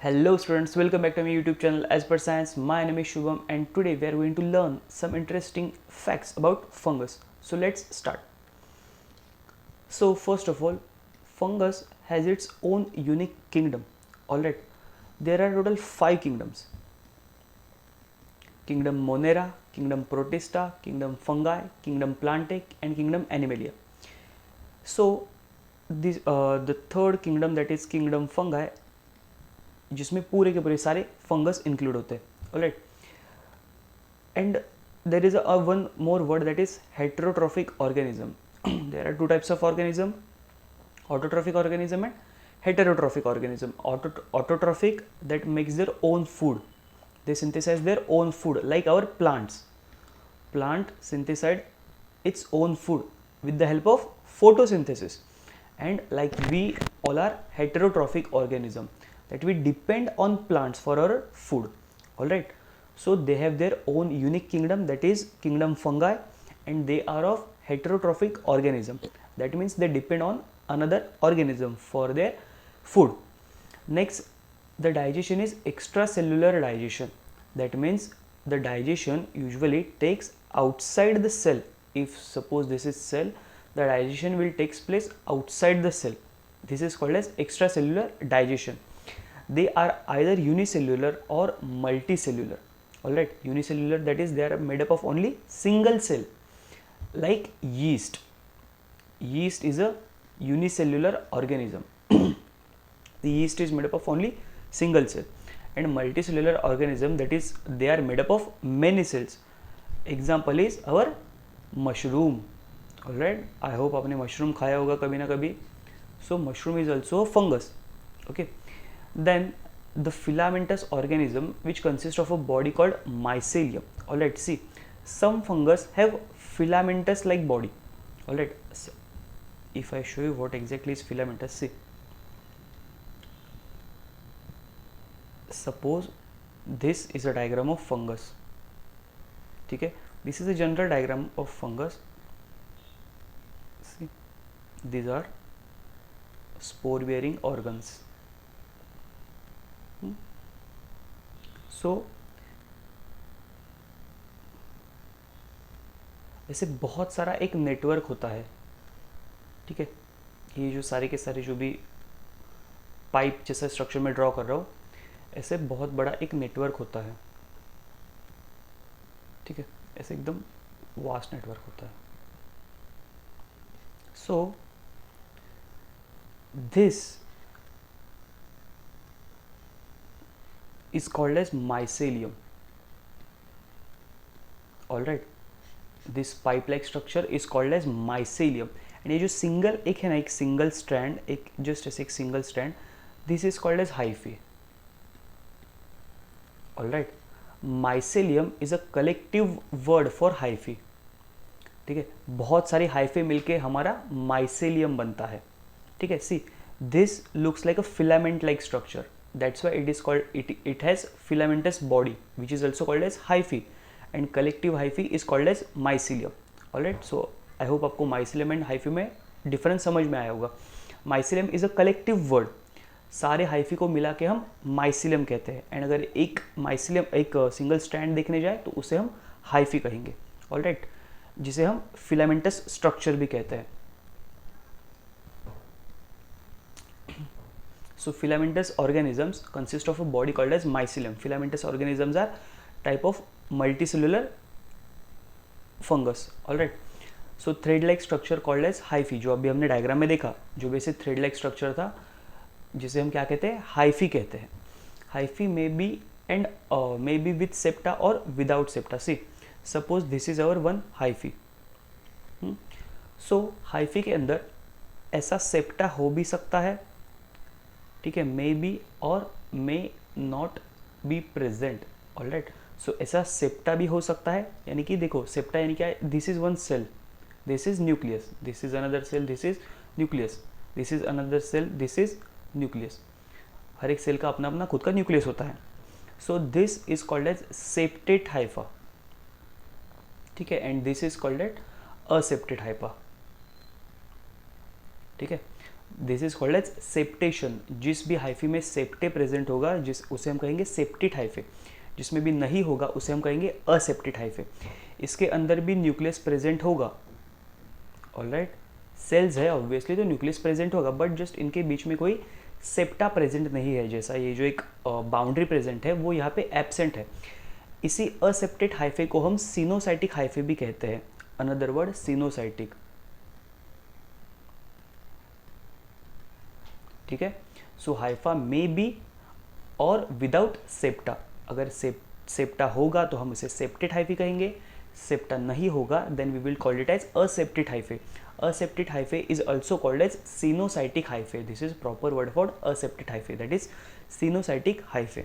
Hello students, welcome back to my YouTube channel As Per Science. My name is Shubham and today we are going to learn some interesting facts about fungus. So let's start. So first of all, fungus has its own unique kingdom. Alright, there are total 5 kingdoms. Kingdom Monera, Kingdom Protista, Kingdom Fungi, Kingdom Plantae and Kingdom Animalia. So the third kingdom, that is Kingdom Fungi, जिसमें पूरे के पूरे सारे fungus include होते हैं. Alright, and there is a one more word, that is heterotrophic organism. There are two types of organism, autotrophic organism and heterotrophic organism. Autotrophic, that makes their own food. They synthesize their own food like our plants. Plant synthesize its own food with the help of photosynthesis, and like we all are heterotrophic organism, that we depend on plants for our food. All right, so they have their own unique kingdom, that is Kingdom Fungi, and they are of heterotrophic organism. That means they depend on another organism for their food. Next, the digestion is extracellular digestion. That means the digestion usually takes outside the cell. If suppose this is cell, the digestion will takes place outside the cell. This is called as extracellular digestion. They are either unicellular or multicellular. Alright, unicellular, that is they are made up of only single cell, like yeast. Yeast is a unicellular organism. The yeast is made up of only single cell. And multicellular organism, that is they are made up of many cells. Example is our mushroom. Alright, I hope आपने mushroom खाया होगा कभी ना कभी. So mushroom is also a fungus. Okay, then the filamentous organism, which consists of a body called mycelium. Alright, see, some fungus have filamentous like body. Alright, so if I show you what exactly is filamentous, see, suppose this is a diagram of fungus. ठीक है, this is a general diagram of fungus. See, these are spore bearing organs. So ऐसे बहुत सारा एक network होता है. ठीक है, ये जो सारे के सारे जो भी पाइप जैसा स्ट्रक्चर में ड्रॉ कर रहा हूँ, ऐसे बहुत बड़ा एक नेटवर्क होता है. ठीक है, ऐसे एकदम वास्ट नेटवर्क होता है. So this is called as mycelium. Alright, this pipe like structure is called as mycelium. And ये जो सिंगल एक है ना, एक सिंगल स्ट्रैंड, एक जस्ट ऐसे एक single strand, this is called as hyphae. Alright, mycelium is a collective word for hyphae. ठीक है, बहुत सारी हाइफे मिलके हमारा माइसेलियम बनता है. ठीक है, see, this looks like a filament like structure, that's why it is called, it has filamentous body which is also called as hyphae, and collective hyphae is called as mycelium. Alright, so I hope आपको mycelium and hyphae में difference समझ में आया होगा. Mycelium is a collective word, सारे hyphae को मिला के हम माइसेलियम कहते हैं. एंड अगर एक माइसेलियम, एक सिंगल स्ट्रैंड देखने जाए तो उसे हम हाइफी कहेंगे. ऑलराइट, जिसे हम फिलामेंटस स्ट्रक्चर भी कहते हैं. So filamentous organisms consist of a body called as mycelium. Filamentous organisms are type of multicellular fungus. Alright, so thread like structure called as hyphae, जो अभी हमने डायग्राम में देखा, जो बेसिक थ्रेड लाइक स्ट्रक्चर था, जिसे हम क्या कहते हैं, हाइफी कहते हैं. Hyphae may be and may be with septa और without septa. See, suppose this is our one hyphae. So hyphae के अंदर ऐसा सेप्टा हो भी सकता है. ठीक है, मे बी और may not be present. Alright, so ऐसा सेप्टा भी हो सकता है. यानी कि देखो, सेप्टा यानी क्या है, this is one cell, this is nucleus, this is another cell, this is nucleus, this is another cell, this is nucleus. हर एक सेल का अपना अपना खुद का न्यूक्लियस होता है. So this is called as septate hypha. ठीक है, and this is called at aseptate hypha. ठीक है, this is called as septation. जिस भी हाइफे में सेप्टे प्रेजेंट होगा उसे हम कहेंगे सेप्टेड हाइफे, जिसमें भी नहीं होगा उसे हम कहेंगे असेप्टेड हाइफे। इसके अंदर भी न्यूक्लियस प्रेजेंट होगा, ऑलराइट, सेल्स है ऑब्वियसली तो न्यूक्लियस प्रेजेंट होगा, बट जस्ट इनके बीच में कोई सेप्टा प्रेजेंट नहीं है, जैसा ये जो एक बाउंड्री प्रेजेंट है वो यहाँ पे एब्सेंट है। इसी असेप्टेड हाइफे को हम सिनोसाइटिक हाइफे भी कहते हैं, अनदर वर्ड सिनोसाइटिक। ठीक है, सो हाइफा मे बी और विदाउट सेप्टा। अगर सेप्टा होगा तो हम उसे सेप्टेड हाइफे कहेंगे, सेप्टा नहीं होगा then we will call it as aseptate hyphae. Aseptic hyphae is also called as sinusitic hyphae. This is proper word for aseptic hyphae, that is sinusitic hyphae.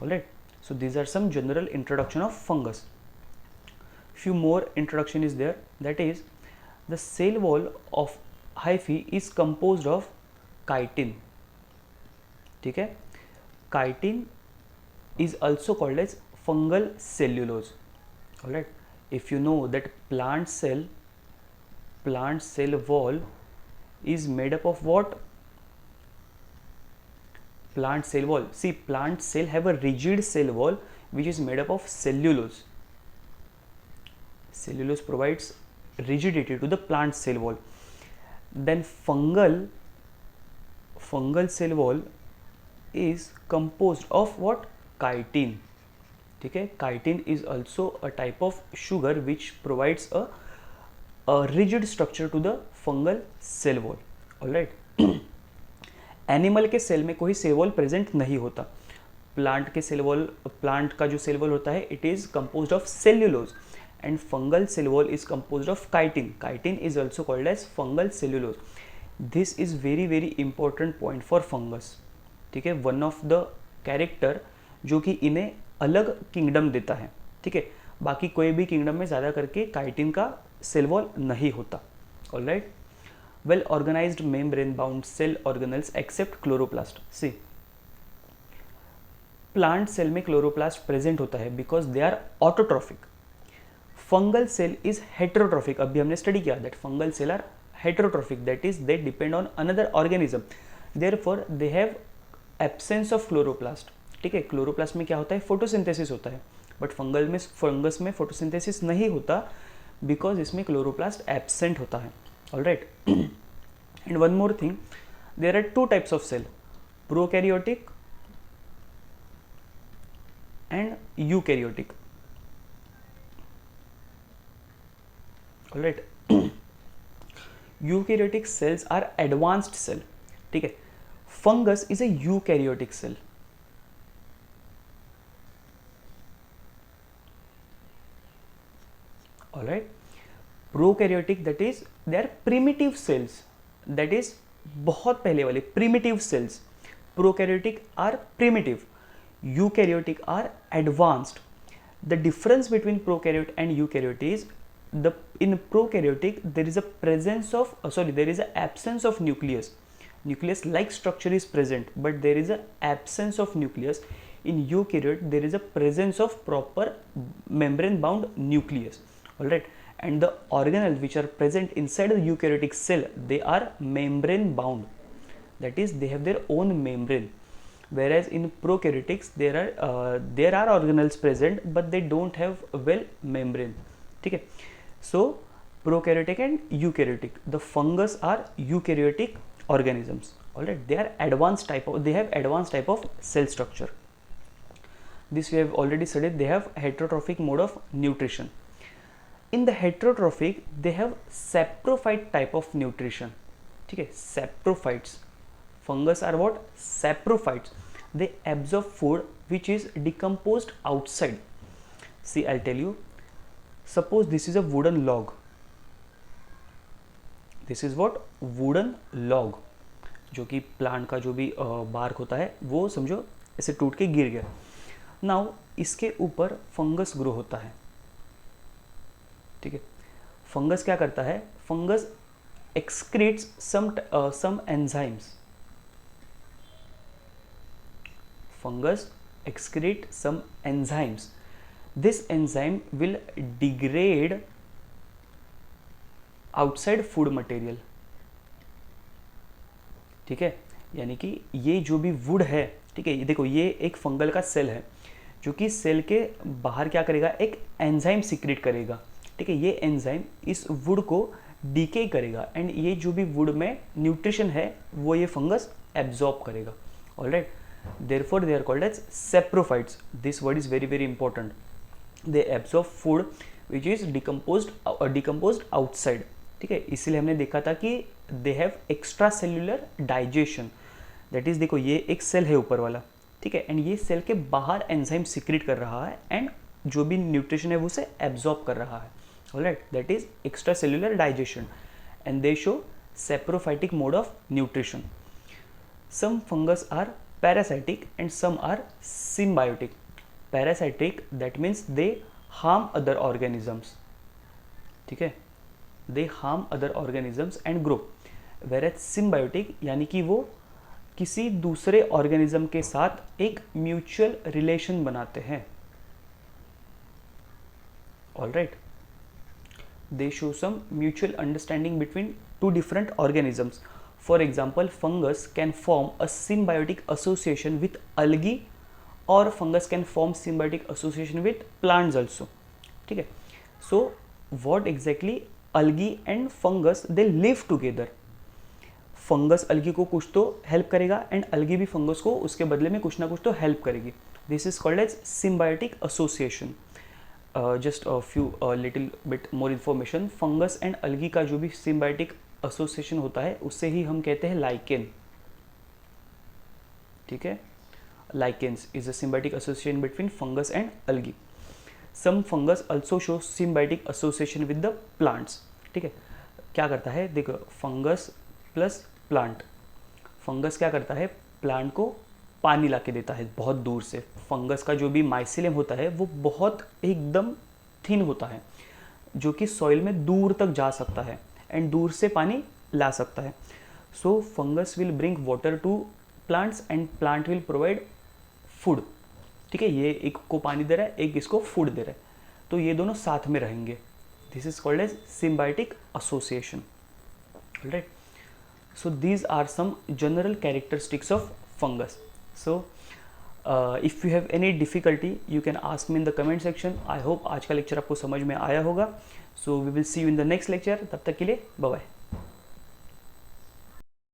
Alright, so these are some general introduction of fungus. Few more introduction is there, that is the cell wall of hyphae is composed of chitin. ठीक है, chitin is also called as fungal cellulose. Alright, if you know that plant cell wall is made up of what? Plant cell wall, see, plant cell have a rigid cell wall which is made up of cellulose. Cellulose provides rigidity to the plant cell wall. Then fungal cell wall is composed of what? Chitin. ठीक है, chitin is also a type of sugar which provides a rigid structure to the fungal cell wall. Alright, animal के cell में कोई cell wall present नहीं होता। Plant के cell wall, plant का जो सेल वॉल होता है it is composed of cellulose and fungal cell wall is composed of chitin. Chitin is also called as fungal cellulose. This is very very important point for fungus. ठीक है, one of the character जो कि इन्हें अलग kingdom देता है. ठीक है, बाकी कोई भी किंगडम में ज़्यादा करके काइटिन का सेल वॉल नहीं होता. Alright, well organized membrane bound cell organelles except chloroplast. See, plant cell में क्लोरोप्लास्ट प्रेजेंट होता है because they are autotrophic. Fungal cell is heterotrophic. अभी हमने स्टडी किया that fungal cell are heterotrophic, that is they depend on another organism, therefore they have absence of chloroplast. ठीक है, chloroplast में क्या होता है? फोटोसिंथेसिस होता है, बट फंगस में फोटोसिंथेसिस नहीं होता बिकॉज इसमें क्लोरोप्लास्ट एब्सेंट होता है. Alright, and one more thing, there are two types of cell, prokaryotic and eukaryotic. Alright, eukaryotic cells are advanced cell. ठीक है, fungus is a eukaryotic cell. Alright, prokaryotic that is they are primitive cells, that is बहुत पहले वाले primitive cells. Prokaryotic are primitive, eukaryotic are advanced. The difference between prokaryote and eukaryote is in prokaryotic there is a presence of there is a absence of nucleus. Nucleus like structure is present but there is a absence of nucleus. In eukaryote there is a presence of proper membrane bound nucleus. Alright, and the organelles which are present inside the eukaryotic cell, they are membrane bound, that is they have their own membrane, whereas in prokaryotics there are organelles present but they don't have well membrane. ठीक है, so prokaryotic and eukaryotic, the fungus are eukaryotic organisms. Alright, they have advanced type of cell structure. This we have already studied. They have heterotrophic mode of nutrition. In the heterotrophic they have saprophyte type of nutrition. ठीक है, saprophytes. Fungus are what? Saprophytes. They absorb food which is decomposed outside. See, I'll tell you. Suppose this is a wooden log. This is what? Wooden log. जो कि plant का जो भी bark होता है वो समझो ऐसे टूट के गिर गया. नाउ इसके ऊपर फंगस ग्रो होता है. ठीक है, फंगस क्या करता है? Fungus excretes some enzymes. Fungus excrete some enzymes. This enzyme will degrade outside food material. ठीक है, यानी कि ये जो भी वुड है, ठीक है, ये देखो ये एक फंगल का सेल है जो कि सेल के बाहर क्या करेगा, एक एंजाइम सीक्रेट करेगा, ठीक है, ये एंजाइम इस वुड को डीके करेगा एंड ये जो भी वुड में न्यूट्रिशन है वो ये फंगस एब्जॉर्ब करेगा. Alright, therefore they are called as saprophytes. This word is very very important. They absorb food which is decomposed outside. ठीक है, इसीलिए हमने देखा था कि they have extra cellular digestion. That is, देखो ये एक सेल है ऊपर वाला, ठीक है, एंड ये सेल के बाहर एंजाइम सीक्रेट कर रहा है एंड जो भी न्यूट्रिशन है वो उसे एब्जॉर्ब कर रहा है. Alright, that is extra cellular digestion and they show saprophytic mode of nutrition. Some fungus are parasitic and some are symbiotic. Parasitic that means they harm other organisms, ठीक है, they harm other organisms and grow. Whereas symbiotic यानी कि वो किसी दूसरे organism के साथ एक म्यूचुअल रिलेशन बनाते हैं. Alright, they show some mutual understanding between two different organisms. For example, fungus can form a symbiotic association with algae or fungus can form symbiotic association with plants also. ठीक है, so what exactly algae and fungus they live together. Fungus algae को कुछ तो help करेगा and अलगी भी fungus को उसके बदले में कुछ ना कुछ तो हेल्प करेगी. This is called as symbiotic association. Just a few little bit more information. Fungus and algae का जो भी सिम्बायोटिक एसोसिएशन होता है उससे ही हम कहते हैं लाइकेन. ठीक है, lichens is a symbiotic association between fungus and algae. Some fungus also show symbiotic association with the plants. ठीक है, क्या करता है, देखो फंगस प्लस प्लांट. फंगस क्या करता है, प्लांट को पानी ला के देता है बहुत दूर से. फंगस का जो भी माइसिलियम होता है वो बहुत एकदम थिन होता है जो कि सॉइल में दूर तक जा सकता है एंड दूर से पानी ला सकता है. So fungus will bring water to plants and plant will provide food. ठीक है, ये एक को पानी दे रहा है, एक इसको फूड दे रहा है, तो ये दोनों साथ में रहेंगे. This is called as symbiotic association. Right, so these are some general characteristics of fungus. So if you have any difficulty you can ask me in the comment section. I hope आज का lecture आपको समझ में आया होगा. So we will see you in the next lecture. तब तक के लिए bye bye.